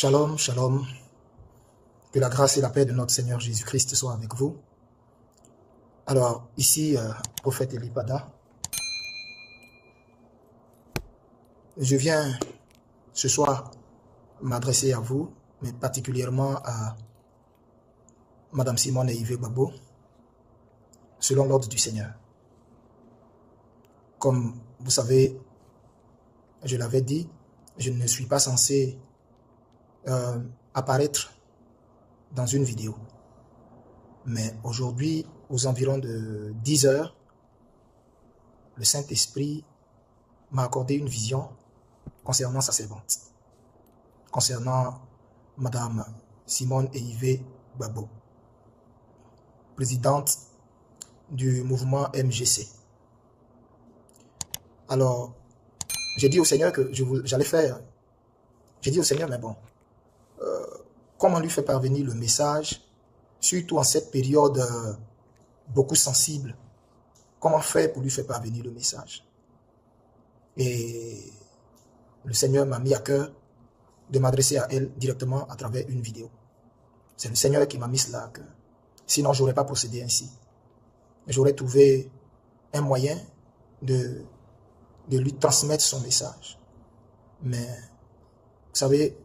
Shalom, shalom. Que la grâce et la paix de notre Seigneur Jésus-Christ soient avec vous. Alors, ici, prophète Elipada. Je viens ce soir m'adresser à vous, mais particulièrement à Madame Simone et Yves Gbagbo, selon l'ordre du Seigneur. Comme vous savez, je l'avais dit, je ne suis pas censé apparaître dans une vidéo. Mais aujourd'hui, aux environs de 10 heures, le Saint-Esprit m'a accordé une vision concernant sa servante, concernant Madame Simone et Yves Gbagbo, présidente du mouvement MGC. Alors, j'ai dit au Seigneur que j'allais faire. J'ai dit au Seigneur, mais bon, comment lui faire parvenir le message, surtout en cette période beaucoup sensible, comment faire pour lui faire parvenir le message? Et le Seigneur m'a mis à cœur de m'adresser à elle directement à travers une vidéo. C'est le Seigneur qui m'a mis cela à cœur. Sinon, je n'aurais pas procédé ainsi. J'aurais trouvé un moyen de lui transmettre son message. Mais, vous savez,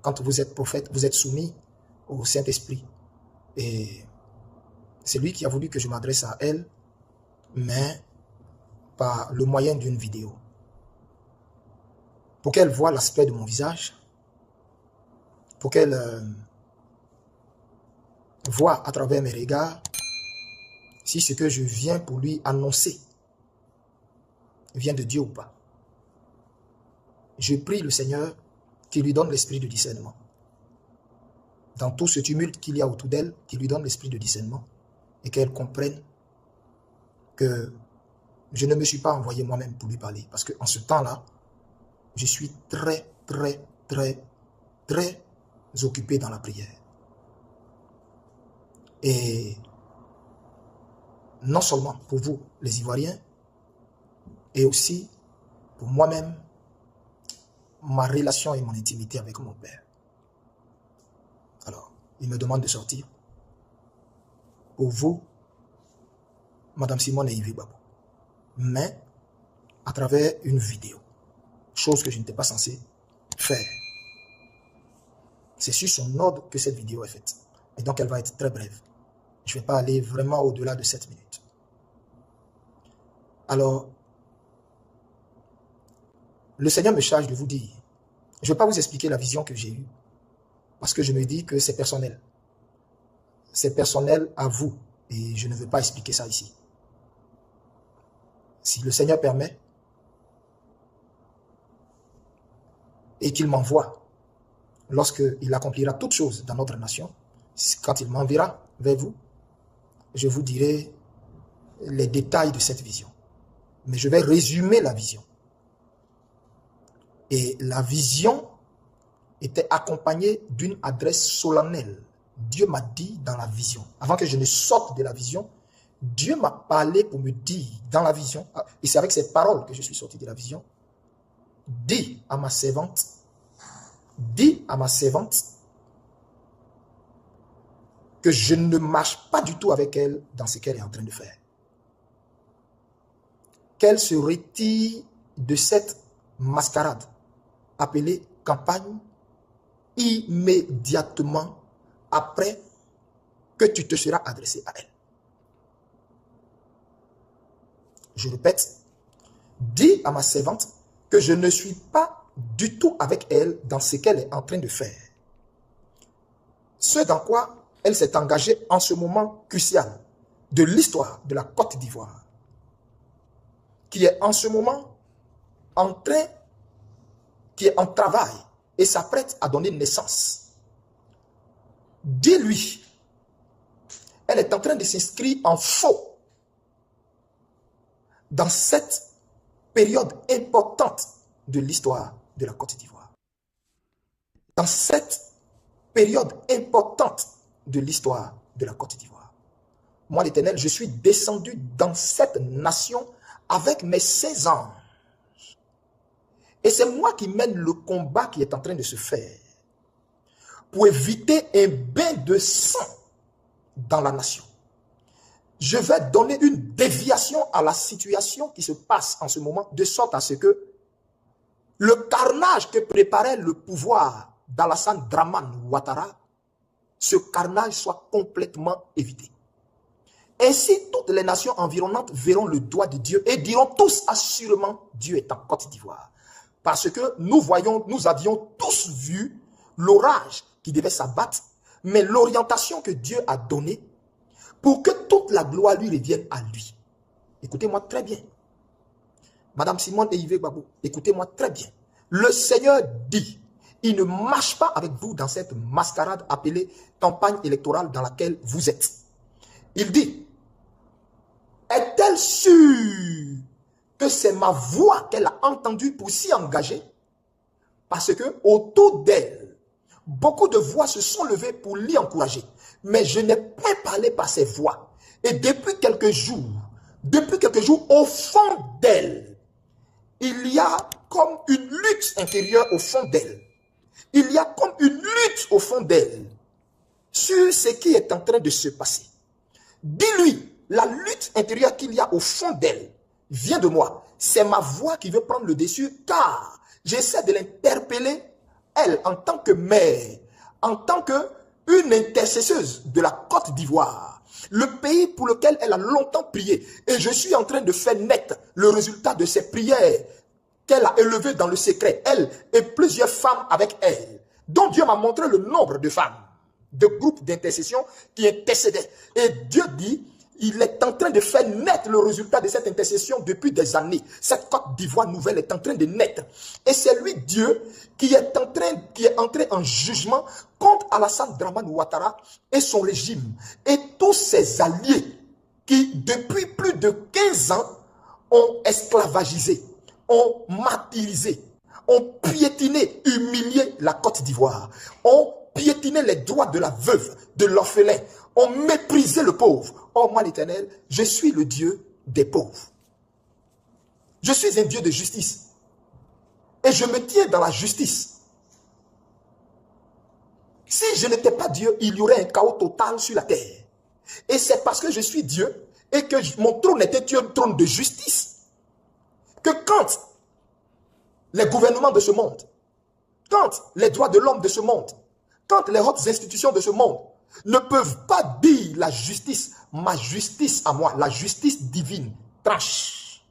quand vous êtes prophète, vous êtes soumis au Saint-Esprit. Et c'est lui qui a voulu que je m'adresse à elle, mais par le moyen d'une vidéo. Pour qu'elle voie l'aspect de mon visage, pour qu'elle voie à travers mes regards si ce que je viens pour lui annoncer vient de Dieu ou pas. Je prie le Seigneur qui lui donne l'esprit de discernement. Dans tout ce tumulte qu'il y a autour d'elle, qui lui donne l'esprit de discernement et qu'elle comprenne que je ne me suis pas envoyé moi-même pour lui parler. Parce qu'en ce temps-là, je suis très occupé dans la prière. Et non seulement pour vous, les Ivoiriens, et aussi pour moi-même, ma relation et mon intimité avec mon Père. Alors, il me demande de sortir pour vous, Madame Simone et Yves Gbagbo, mais à travers une vidéo, chose que je n'étais pas censé faire. C'est sur son ordre que cette vidéo est faite. Et donc, elle va être très brève. Je ne vais pas aller vraiment au-delà de 7 minutes. Alors, le Seigneur me charge de vous dire, je ne vais pas vous expliquer la vision que j'ai eue, parce que je me dis que c'est personnel. C'est personnel à vous, et je ne veux pas expliquer ça ici. Si le Seigneur permet, et qu'il m'envoie, lorsqu'il accomplira toutes choses dans notre nation, quand il m'enverra vers vous, je vous dirai les détails de cette vision. Mais je vais résumer la vision. Et la vision était accompagnée d'une adresse solennelle. Dieu m'a dit dans la vision, avant que je ne sorte de la vision, Dieu m'a parlé pour me dire dans la vision, et c'est avec ces paroles que je suis sorti de la vision, dis à ma servante que je ne marche pas du tout avec elle dans ce qu'elle est en train de faire. Qu'elle se retire de cette mascarade appelée campagne immédiatement après que tu te seras adressé à elle. Je répète, dis à ma servante que je ne suis pas du tout avec elle dans ce qu'elle est en train de faire. Ce dans quoi elle s'est engagée en ce moment crucial de l'histoire de la Côte d'Ivoire, qui est en ce moment qui est en travail et s'apprête à donner naissance. Dis-lui, elle est en train de s'inscrire en faux dans cette période importante de l'histoire de la Côte d'Ivoire. Dans cette période importante de l'histoire de la Côte d'Ivoire. Moi, l'Éternel, je suis descendu dans cette nation avec mes 16 ans. Et c'est moi qui mène le combat qui est en train de se faire. pour éviter un bain de sang dans la nation. Je vais donner une déviation à la situation qui se passe en ce moment, de sorte à ce que le carnage que préparait le pouvoir d'Alassane Dramane Ouattara, ce carnage soit complètement évité. Ainsi, toutes les nations environnantes verront le doigt de Dieu et diront tous assurément Dieu est en Côte d'Ivoire. Parce que nous avions tous vu l'orage qui devait s'abattre, mais l'orientation que Dieu a donnée pour que toute la gloire lui revienne à lui. Écoutez-moi très bien. Madame Simone et Yves Babou, écoutez-moi très bien. Le Seigneur dit, il ne marche pas avec vous dans cette mascarade appelée campagne électorale dans laquelle vous êtes. Il dit, est-elle sûre que c'est ma voix qu'elle a entendue pour s'y engager? Parce que autour d'elle, beaucoup de voix se sont levées pour l'y encourager. Mais je n'ai pas parlé par ces voix. Et depuis quelques jours, au fond d'elle, il y a comme une lutte intérieure au fond d'elle. Il y a comme une lutte au fond d'elle sur ce qui est en train de se passer. Dis-lui, la lutte intérieure qu'il y a au fond d'elle vient de moi. C'est ma voix qui veut prendre le dessus car j'essaie de l'interpeller, elle, en tant que mère, en tant qu'une intercesseuse de la Côte d'Ivoire, le pays pour lequel elle a longtemps prié. Et je suis en train de faire naître le résultat de ses prières qu'elle a élevées dans le secret, elle et plusieurs femmes avec elle, dont Dieu m'a montré le nombre de femmes, de groupes d'intercession qui intercédaient. Et Dieu dit, il est en train de faire naître le résultat de cette intercession depuis des années. Cette Côte d'Ivoire nouvelle est en train de naître. Et c'est lui, Dieu, qui est entré en jugement contre Alassane Dramane Ouattara et son régime. Et tous ses alliés qui, depuis plus de 15 ans, ont esclavagisé, ont martyrisé, ont piétiné, humilié la Côte d'Ivoire, ont piétiné les droits de la veuve, de l'orphelin, ont méprisé le pauvre. Oh, moi l'Éternel, je suis le Dieu des pauvres. Je suis un Dieu de justice. Et je me tiens dans la justice. Si je n'étais pas Dieu, il y aurait un chaos total sur la terre. Et c'est parce que je suis Dieu et que mon trône était un trône de justice que quand les gouvernements de ce monde, quand les droits de l'homme de ce monde, quand les hautes institutions de ce monde ne peuvent pas dire la justice, ma justice à moi, la justice divine, tranche.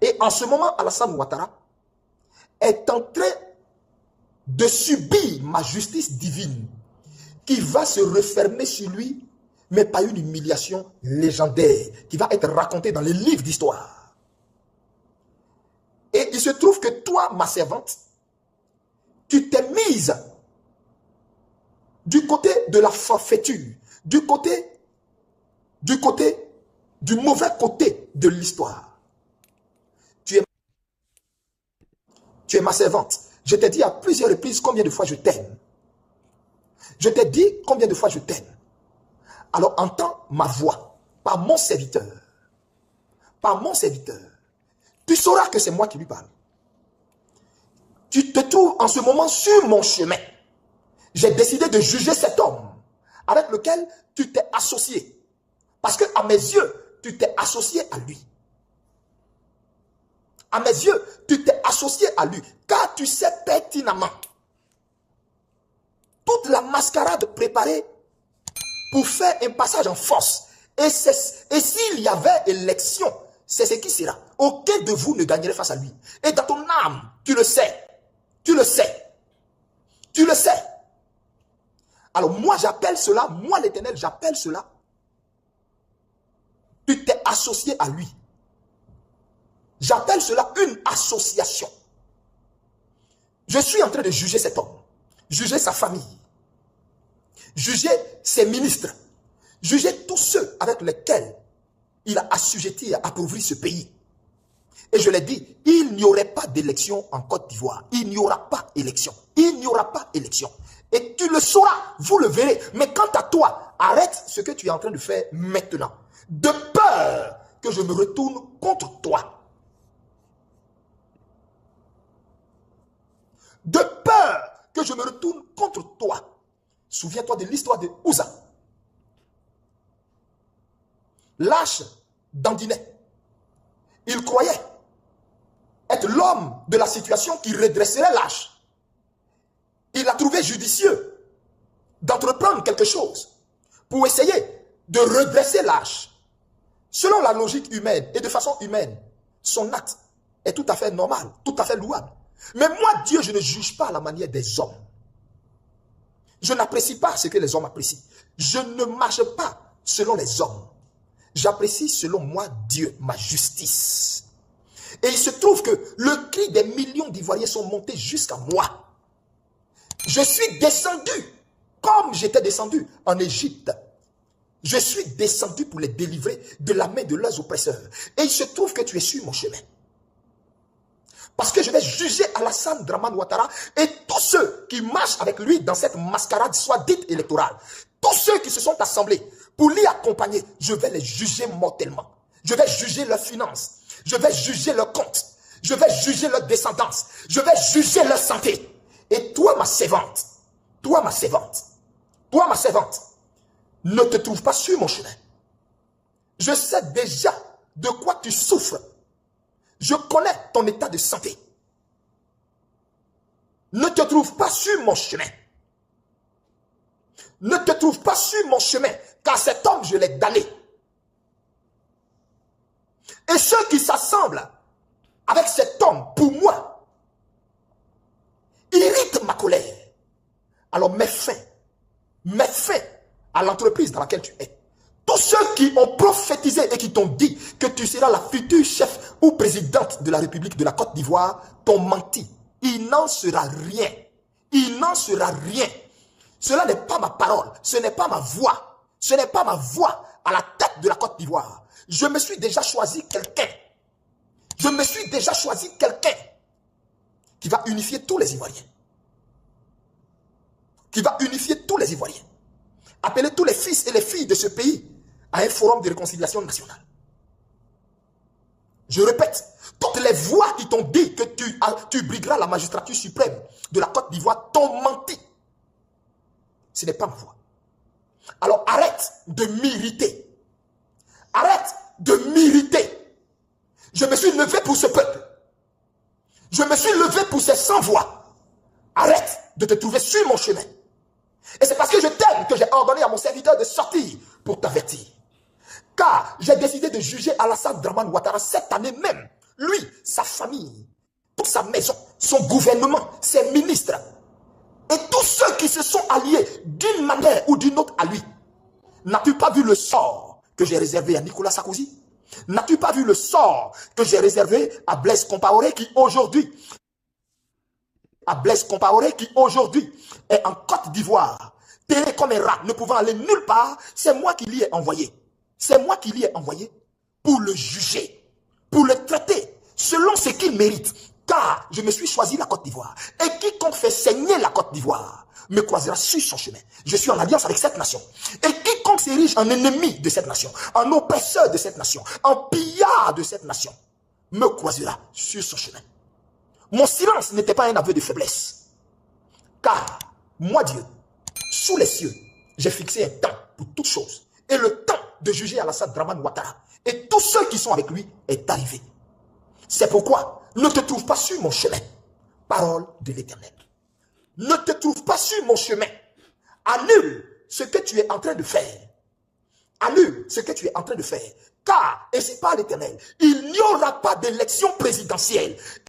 Et en ce moment, Alassane Ouattara est en train de subir ma justice divine qui va se refermer sur lui, mais par une humiliation légendaire qui va être racontée dans les livres d'histoire. Et il se trouve que toi, ma servante, tu t'es mise du côté de la forfaiture, du mauvais côté de l'histoire. Tu es ma servante. Je t'ai dit à plusieurs reprises combien de fois je t'aime. Je t'ai dit combien de fois je t'aime. Alors entends ma voix, par mon serviteur. Par mon serviteur. Tu sauras que c'est moi qui lui parle. Tu te trouves en ce moment sur mon chemin. J'ai décidé de juger cet homme avec lequel tu t'es associé. Parce que à mes yeux, tu t'es associé à lui. À mes yeux, tu t'es associé à lui. Car tu sais pertinemment toute la mascarade préparée pour faire un passage en force. Et s'il y avait élection, c'est ce qui sera. Aucun de vous ne gagnerait face à lui. Et dans ton âme, tu le sais. Tu le sais. Tu le sais. Alors moi j'appelle cela, moi l'Éternel j'appelle cela, tu t'es associé à lui. J'appelle cela une association. Je suis en train de juger cet homme, juger sa famille, juger ses ministres, juger tous ceux avec lesquels il a assujetti à appauvrir ce pays. Et je l'ai dit, il n'y aurait pas d'élection en Côte d'Ivoire. Il n'y aura pas élection. Il n'y aura pas élection. Et tu le sauras, vous le verrez. Mais quant à toi, arrête ce que tu es en train de faire maintenant. De peur que je me retourne contre toi. De peur que je me retourne contre toi. Souviens-toi de l'histoire de Uza. Lâche dandinet. Il croyait être l'homme de la situation qui redresserait lâche. Il a trouvé judicieux d'entreprendre quelque chose pour essayer de redresser lâche. Selon la logique humaine et de façon humaine, son acte est tout à fait normal, tout à fait louable. Mais moi, Dieu, je ne juge pas à la manière des hommes. Je n'apprécie pas ce que les hommes apprécient. Je ne marche pas selon les hommes. J'apprécie selon moi Dieu, ma justice. Et il se trouve que le cri des millions d'Ivoiriens sont montés jusqu'à moi. Je suis descendu comme j'étais descendu en Égypte. Je suis descendu pour les délivrer de la main de leurs oppresseurs. Et il se trouve que tu es sur mon chemin. Parce que je vais juger Alassane Dramane Ouattara et tous ceux qui marchent avec lui dans cette mascarade soit dite électorale. Tous ceux qui se sont assemblés pour l'y accompagner, je vais les juger mortellement. Je vais juger leurs finances. Je vais juger leurs comptes. Je vais juger leur descendance. Je vais juger leur santé. Et toi, ma servante, ne te trouve pas sur mon chemin. Je sais déjà de quoi tu souffres. Je connais ton état de santé. Ne te trouve pas sur mon chemin. Ne te trouve pas sur mon chemin, car cet homme, je l'ai damné. Et ceux qui s'assemblent avec cet homme, pour moi, irritent ma colère. Alors mets fin à l'entreprise dans laquelle tu es. Tous ceux qui ont prophétisé et qui t'ont dit que tu seras la future chef ou présidente de la République de la Côte d'Ivoire t'ont menti. Il n'en sera rien. Il n'en sera rien. Cela n'est pas ma parole. Ce n'est pas ma voix. Ce n'est pas ma voix à la tête de la Côte d'Ivoire. Je me suis déjà choisi quelqu'un. Je me suis déjà choisi quelqu'un qui va unifier tous les Ivoiriens. Qui va unifier tous les Ivoiriens. Appeler tous les fils et les filles de ce pays à un forum de réconciliation nationale. Je répète, toutes les voix qui t'ont dit que tu brigueras la magistrature suprême de la Côte d'Ivoire t'ont menti. Ce n'est pas ma voix. Alors arrête de m'irriter. Arrête de m'irriter. Je me suis levé pour ce peuple. Je me suis levé pour ces 100 voix. Arrête de te trouver sur mon chemin. Et c'est parce que je t'aime que j'ai ordonné à mon serviteur de sortir pour t'avertir. Car j'ai décidé de juger Alassane Dramane Ouattara cette année même. Lui, sa famille, toute sa maison, son gouvernement, ses ministres. Et tous ceux qui se sont alliés d'une manière ou d'une autre à lui. N'as-tu pas vu le sort que j'ai réservé à Nicolas Sarkozy? N'as-tu pas vu le sort que j'ai réservé à Blaise Compaoré qui aujourd'hui est en Côte d'Ivoire, terré comme un rat, ne pouvant aller nulle part? C'est moi qui l'y ai envoyé. C'est moi qui l'y ai envoyé pour le juger, pour le traiter selon ce qu'il mérite. Car je me suis choisi la Côte d'Ivoire. Et quiconque fait saigner la Côte d'Ivoire me croisera sur son chemin. Je suis en alliance avec cette nation. Et quiconque s'érige en ennemi de cette nation, en oppresseur de cette nation, en pillard de cette nation, me croisera sur son chemin. Mon silence n'était pas un aveu de faiblesse. Car moi, Dieu, sous les cieux, j'ai fixé un temps pour toutes choses. Et le temps de juger Alassane Dramane Ouattara et tous ceux qui sont avec lui est arrivé. C'est pourquoi ne te trouve pas sur mon chemin. Parole de l'Éternel. Ne te trouve pas sur mon chemin. Annule ce que tu es en train de faire. Annule ce que tu es en train de faire. Car, et c'est pas l'Éternel, il n'y aura pas d'élection présidentielle.